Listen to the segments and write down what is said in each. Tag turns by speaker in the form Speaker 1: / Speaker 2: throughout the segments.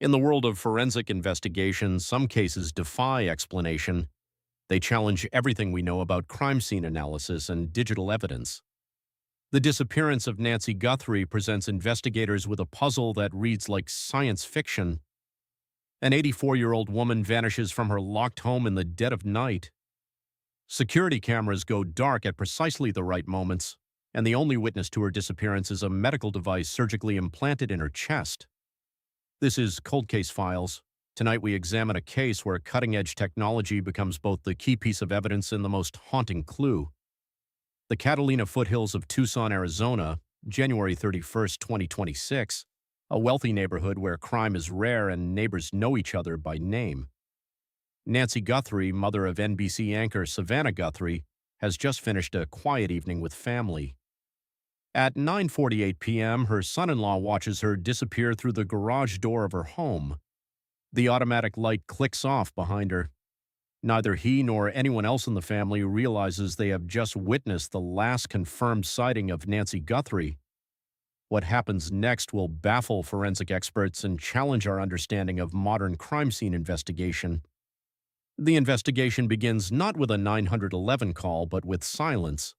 Speaker 1: In the world of forensic investigation, some cases defy explanation. They challenge everything we know about crime scene analysis and digital evidence. The disappearance of Nancy Guthrie presents investigators with a puzzle that reads like science fiction. An 84-year-old woman vanishes from her locked home in the dead of night. Security cameras go dark at precisely the right moments, and the only witness to her disappearance is a medical device surgically implanted in her chest. This is Cold Case Files. Tonight we examine a case where cutting-edge technology becomes both the key piece of evidence and the most haunting clue. The Catalina Foothills of Tucson, Arizona, January 31st, 2026, a wealthy neighborhood where crime is rare and neighbors know each other by name. Nancy Guthrie, mother of NBC anchor Savannah Guthrie, has just finished a quiet evening with family. At 9:48 p.m., her son-in-law watches her disappear through the garage door of her home. The automatic light clicks off behind her. Neither he nor anyone else in the family realizes they have just witnessed the last confirmed sighting of Nancy Guthrie. What happens next will baffle forensic experts and challenge our understanding of modern crime scene investigation. The investigation begins not with a 911 call, but with silence.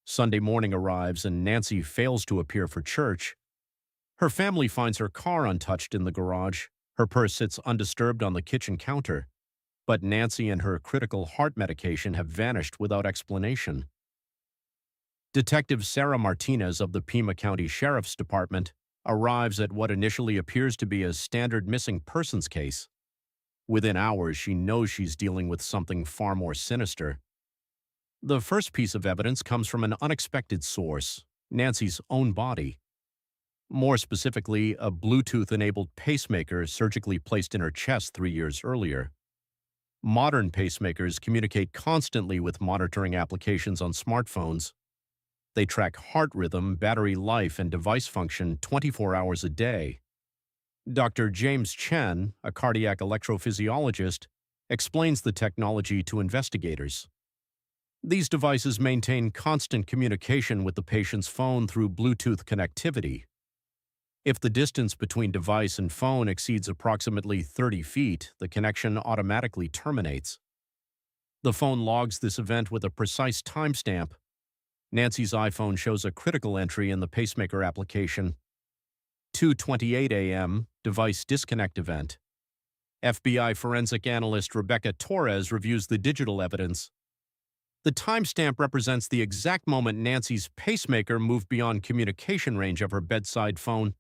Speaker 1: Sunday morning arrives and Nancy fails to appear for church. Her family finds her car untouched in the garage. Her purse sits undisturbed on the kitchen counter. But Nancy and her critical heart medication have vanished without explanation. Detective Sarah Martinez of the Pima County Sheriff's Department arrives at what initially appears to be a standard missing persons case. Within hours, she knows she's dealing with something far more sinister. The first piece of evidence comes from an unexpected source, Nancy's own body. More specifically, a Bluetooth-enabled pacemaker surgically placed in her chest 3 years earlier. Modern pacemakers communicate constantly with monitoring applications on smartphones. They track heart rhythm, battery life, and device function 24 hours a day. Dr. James Chen, a cardiac electrophysiologist, explains the technology to investigators. These devices maintain constant communication with the patient's phone through Bluetooth connectivity. If the distance between device and phone exceeds approximately 30 feet, the connection automatically terminates. The phone logs this event with a precise timestamp. Nancy's iPhone shows a critical entry in the pacemaker application. 2:28 a.m., device disconnect event. FBI forensic analyst Rebecca Torres reviews the digital evidence. The timestamp represents the exact moment Nancy's pacemaker moved beyond communication range of her bedside phone.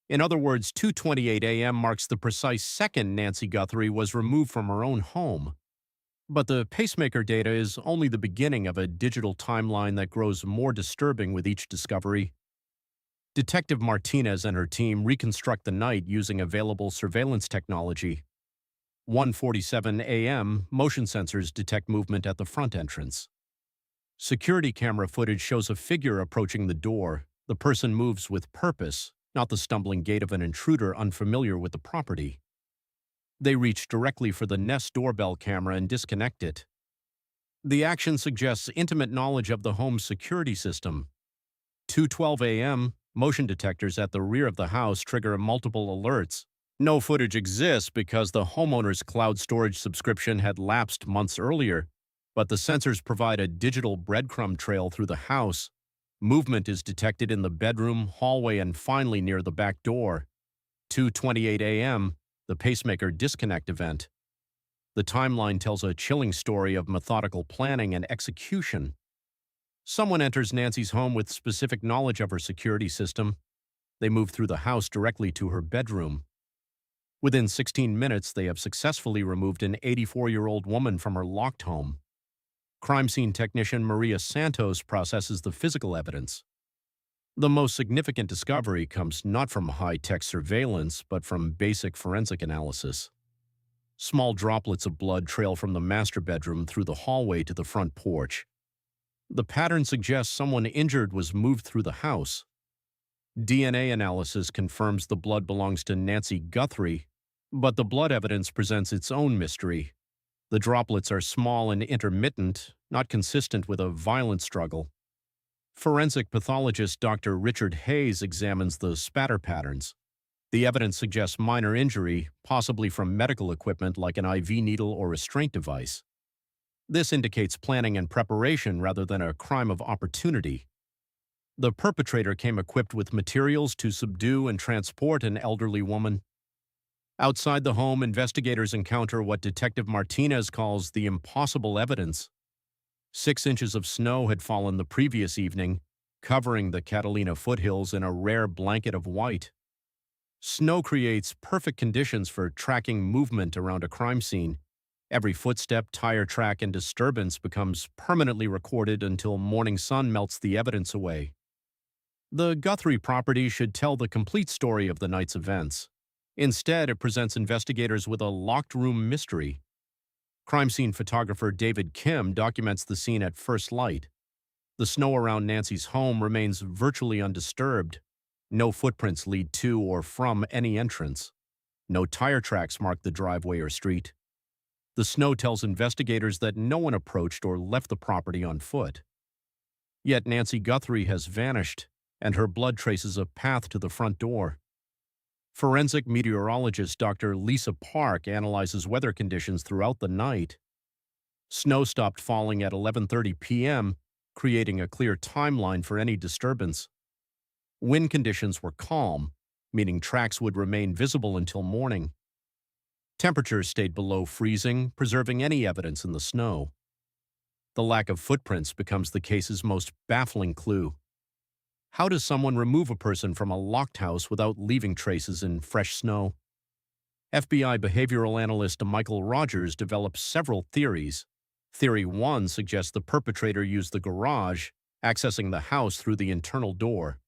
Speaker 1: In other words, 2:28 a.m. marks the precise second Nancy Guthrie was removed from her own home. But the pacemaker data is only the beginning of a digital timeline that grows more disturbing with each discovery. Detective Martinez and her team reconstruct the night using available surveillance technology. 1:47 a.m., motion sensors detect movement at the front entrance. Security camera footage shows a figure approaching the door. The person moves with purpose, not the stumbling gait of an intruder unfamiliar with the property. They reach directly for the Nest doorbell camera and disconnect it. The action suggests intimate knowledge of the home's security system. 2:12 a.m., motion detectors at the rear of the house trigger multiple alerts. No footage exists because the homeowner's cloud storage subscription had lapsed months earlier, but the sensors provide a digital breadcrumb trail through the house. Movement is detected in the bedroom, hallway, and finally near the back door. 2:28 a.m., the pacemaker disconnect event. The timeline tells a chilling story of methodical planning and execution. Someone enters Nancy's home with specific knowledge of her security system. They move through the house directly to her bedroom. Within 16 minutes, they have successfully removed an 84-year-old woman from her locked home. Crime scene technician Maria Santos processes the physical evidence. The most significant discovery comes not from high-tech surveillance, but from basic forensic analysis. Small droplets of blood trail from the master bedroom through the hallway to the front porch. The pattern suggests someone injured was moved through the house. DNA analysis confirms the blood belongs to Nancy Guthrie, but the blood evidence presents its own mystery. The droplets are small and intermittent, not consistent with a violent struggle. Forensic pathologist Dr. Richard Hayes examines the spatter patterns. The evidence suggests minor injury, possibly from medical equipment like an IV needle or restraint device. This indicates planning and preparation rather than a crime of opportunity. The perpetrator came equipped with materials to subdue and transport an elderly woman. Outside the home, investigators encounter what Detective Martinez calls the impossible evidence. 6 inches of snow had fallen the previous evening, covering the Catalina Foothills in a rare blanket of white. Snow creates perfect conditions for tracking movement around a crime scene. Every footstep, tire track, and disturbance becomes permanently recorded until morning sun melts the evidence away. The Guthrie property should tell the complete story of the night's events. Instead, it presents investigators with a locked room mystery. Crime scene photographer David Kim documents the scene at first light. The snow around Nancy's home remains virtually undisturbed. No footprints lead to or from any entrance. No tire tracks mark the driveway or street. The snow tells investigators that no one approached or left the property on foot. Yet Nancy Guthrie has vanished, and her blood traces a path to the front door. Forensic meteorologist Dr. Lisa Park analyzes weather conditions throughout the night. Snow stopped falling at 11:30 p.m., creating a clear timeline for any disturbance. Wind conditions were calm, meaning tracks would remain visible until morning. Temperatures stayed below freezing, preserving any evidence in the snow. The lack of footprints becomes the case's most baffling clue. How does someone remove a person from a locked house without leaving traces in fresh snow? FBI behavioral analyst Michael Rogers developed several theories. Theory 1 suggests the perpetrator used the garage, accessing the house through the internal door.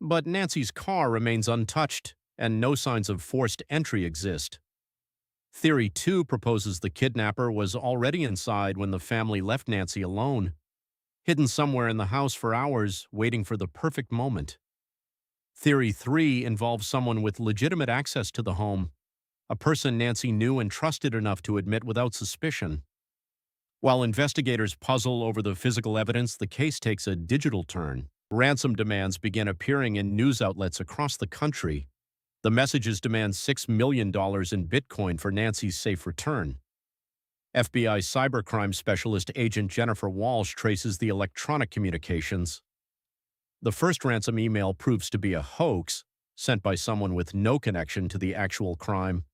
Speaker 1: But Nancy's car remains untouched, and no signs of forced entry exist. Theory 2 proposes the kidnapper was already inside when the family left Nancy alone, hidden somewhere in the house for hours, waiting for the perfect moment. Theory 3 involves someone with legitimate access to the home, a person Nancy knew and trusted enough to admit without suspicion. While investigators puzzle over the physical evidence, the case takes a digital turn. Ransom demands begin appearing in news outlets across the country. The messages demand $6 million in Bitcoin for Nancy's safe return. FBI cybercrime specialist agent Jennifer Walsh traces the electronic communications. The first ransom email proves to be a hoax, sent by someone with no connection to the actual crime.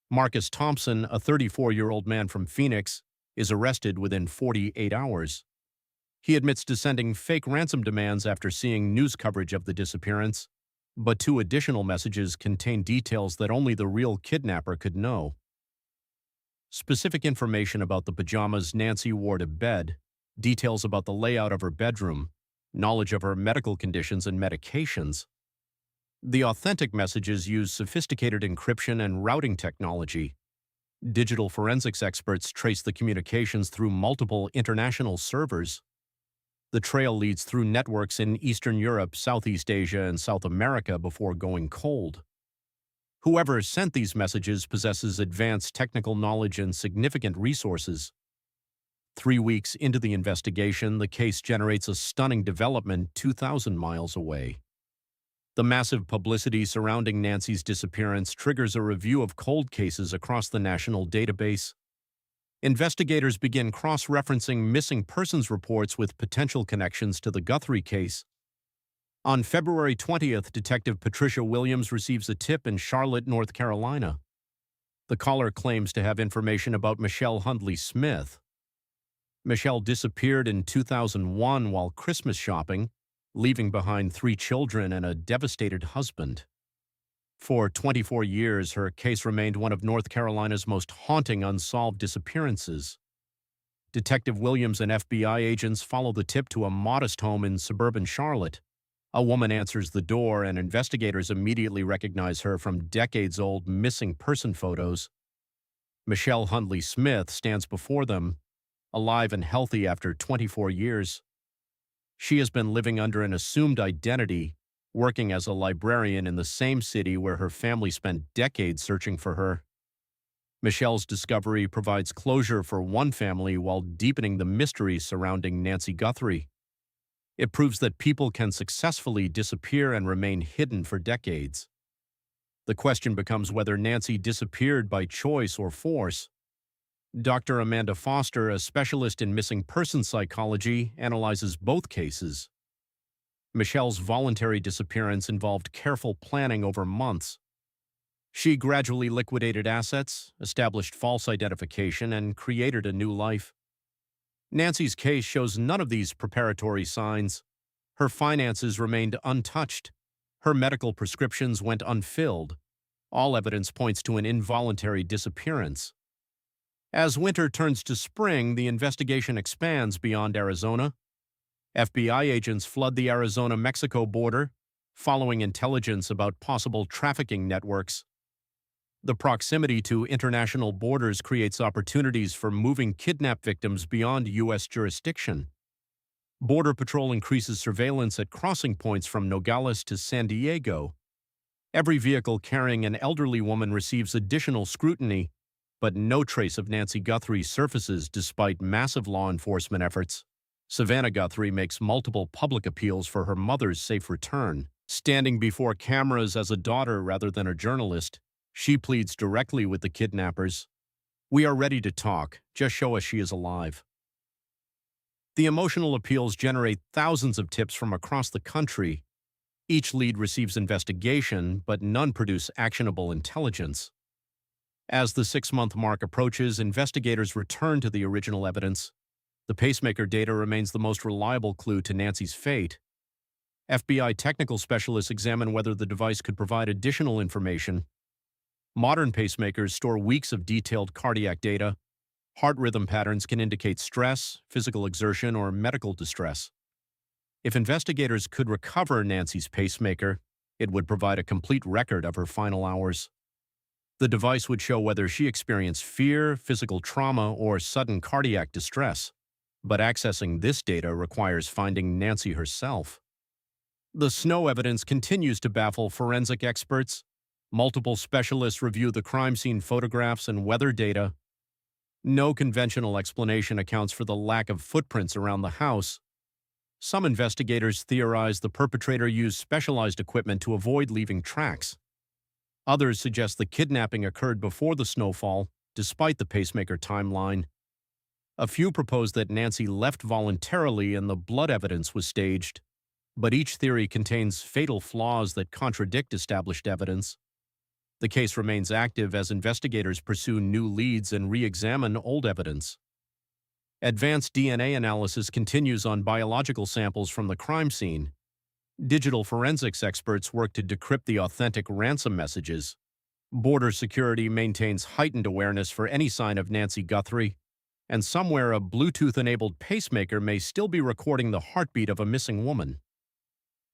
Speaker 1: Marcus Thompson, a 34-year-old man from Phoenix, is arrested within 48 hours. He admits to sending fake ransom demands after seeing news coverage of the disappearance, but 2 additional messages contain details that only the real kidnapper could know. Specific information about the pajamas Nancy wore to bed, details about the layout of her bedroom, knowledge of her medical conditions and medications. The authentic messages use sophisticated encryption and routing technology. Digital forensics experts trace the communications through multiple international servers. The trail leads through networks in Eastern Europe, Southeast Asia, and South America before going cold. Whoever sent these messages possesses advanced technical knowledge and significant resources. 3 weeks into the investigation, the case generates a stunning development 2,000 miles away. The massive publicity surrounding Nancy's disappearance triggers a review of cold cases across the national database. Investigators begin cross-referencing missing persons reports with potential connections to the Guthrie case. On February 20th, Detective Patricia Williams receives a tip in Charlotte, North Carolina. The caller claims to have information about Michele Hundley Smith. Michele disappeared in 2001 while Christmas shopping, leaving behind 3 children and a devastated husband. For 24 years, her case remained one of North Carolina's most haunting unsolved disappearances. Detective Williams and FBI agents follow the tip to a modest home in suburban Charlotte. A woman answers the door, and investigators immediately recognize her from decades-old missing person photos. Michele Hundley Smith stands before them, alive and healthy after 24 years. She has been living under an assumed identity, working as a librarian in the same city where her family spent decades searching for her. Michele's discovery provides closure for one family while deepening the mystery surrounding Nancy Guthrie. It proves that people can successfully disappear and remain hidden for decades. The question becomes whether Nancy disappeared by choice or force. Dr. Amanda Foster, a specialist in missing person psychology, analyzes both cases. Michele's voluntary disappearance involved careful planning over months. She gradually liquidated assets, established false identification, and created a new life. Nancy's case shows none of these preparatory signs. Her finances remained untouched. Her medical prescriptions went unfilled. All evidence points to an involuntary disappearance. As winter turns to spring, the investigation expands beyond Arizona. FBI agents flood the Arizona-Mexico border, following intelligence about possible trafficking networks. The proximity to international borders creates opportunities for moving kidnap victims beyond U.S. jurisdiction. Border Patrol increases surveillance at crossing points from Nogales to San Diego. Every vehicle carrying an elderly woman receives additional scrutiny, but no trace of Nancy Guthrie surfaces despite massive law enforcement efforts. Savannah Guthrie makes multiple public appeals for her mother's safe return. Standing before cameras as a daughter rather than a journalist, she pleads directly with the kidnappers. "We are ready to talk. Just show us she is alive." The emotional appeals generate thousands of tips from across the country. Each lead receives investigation, but none produce actionable intelligence. As the 6-month mark approaches, investigators return to the original evidence. The pacemaker data remains the most reliable clue to Nancy's fate. FBI technical specialists examine whether the device could provide additional information. Modern pacemakers store weeks of detailed cardiac data. Heart rhythm patterns can indicate stress, physical exertion, or medical distress. If investigators could recover Nancy's pacemaker, it would provide a complete record of her final hours. The device would show whether she experienced fear, physical trauma, or sudden cardiac distress. But accessing this data requires finding Nancy herself. The snow evidence continues to baffle forensic experts. Multiple specialists review the crime scene photographs and weather data. No conventional explanation accounts for the lack of footprints around the house. Some investigators theorize the perpetrator used specialized equipment to avoid leaving tracks. Others suggest the kidnapping occurred before the snowfall, despite the pacemaker timeline. A few propose that Nancy left voluntarily and the blood evidence was staged, but each theory contains fatal flaws that contradict established evidence. The case remains active as investigators pursue new leads and re-examine old evidence. Advanced DNA analysis continues on biological samples from the crime scene. Digital forensics experts work to decrypt the authentic ransom messages. Border security maintains heightened awareness for any sign of Nancy Guthrie, and somewhere a Bluetooth-enabled pacemaker may still be recording the heartbeat of a missing woman.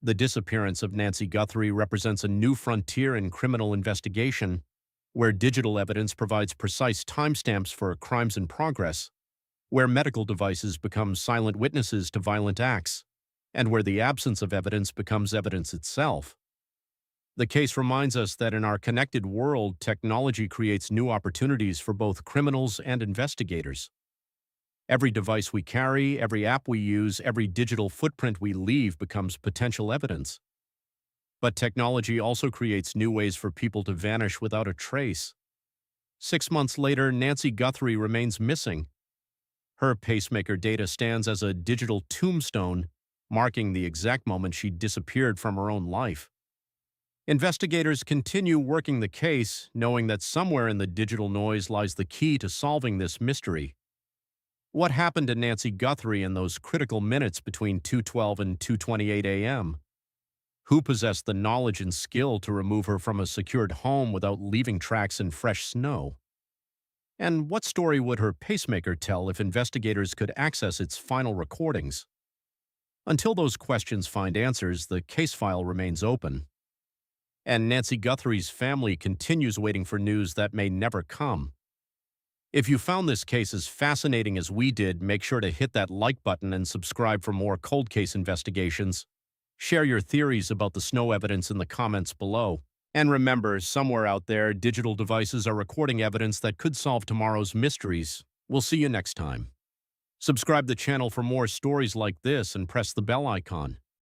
Speaker 1: The disappearance of Nancy Guthrie represents a new frontier in criminal investigation, where digital evidence provides precise timestamps for crimes in progress, where medical devices become silent witnesses to violent acts, and where the absence of evidence becomes evidence itself. The case reminds us that in our connected world, technology creates new opportunities for both criminals and investigators. Every device we carry, every app we use, every digital footprint we leave becomes potential evidence. But technology also creates new ways for people to vanish without a trace. 6 months later, Nancy Guthrie remains missing. Her pacemaker data stands as a digital tombstone, marking the exact moment she disappeared from her own life. Investigators continue working the case, knowing that somewhere in the digital noise lies the key to solving this mystery. What happened to Nancy Guthrie in those critical minutes between 2:12 and 2:28 a.m.? Who possessed the knowledge and skill to remove her from a secured home without leaving tracks in fresh snow? And what story would her pacemaker tell if investigators could access its final recordings? Until those questions find answers, the case file remains open. And Nancy Guthrie's family continues waiting for news that may never come. If you found this case as fascinating as we did, make sure to hit that like button and subscribe for more cold case investigations. Share your theories about the snow evidence in the comments below. And remember, somewhere out there, digital devices are recording evidence that could solve tomorrow's mysteries. We'll see you next time. Subscribe to the channel for more stories like this and press the bell icon.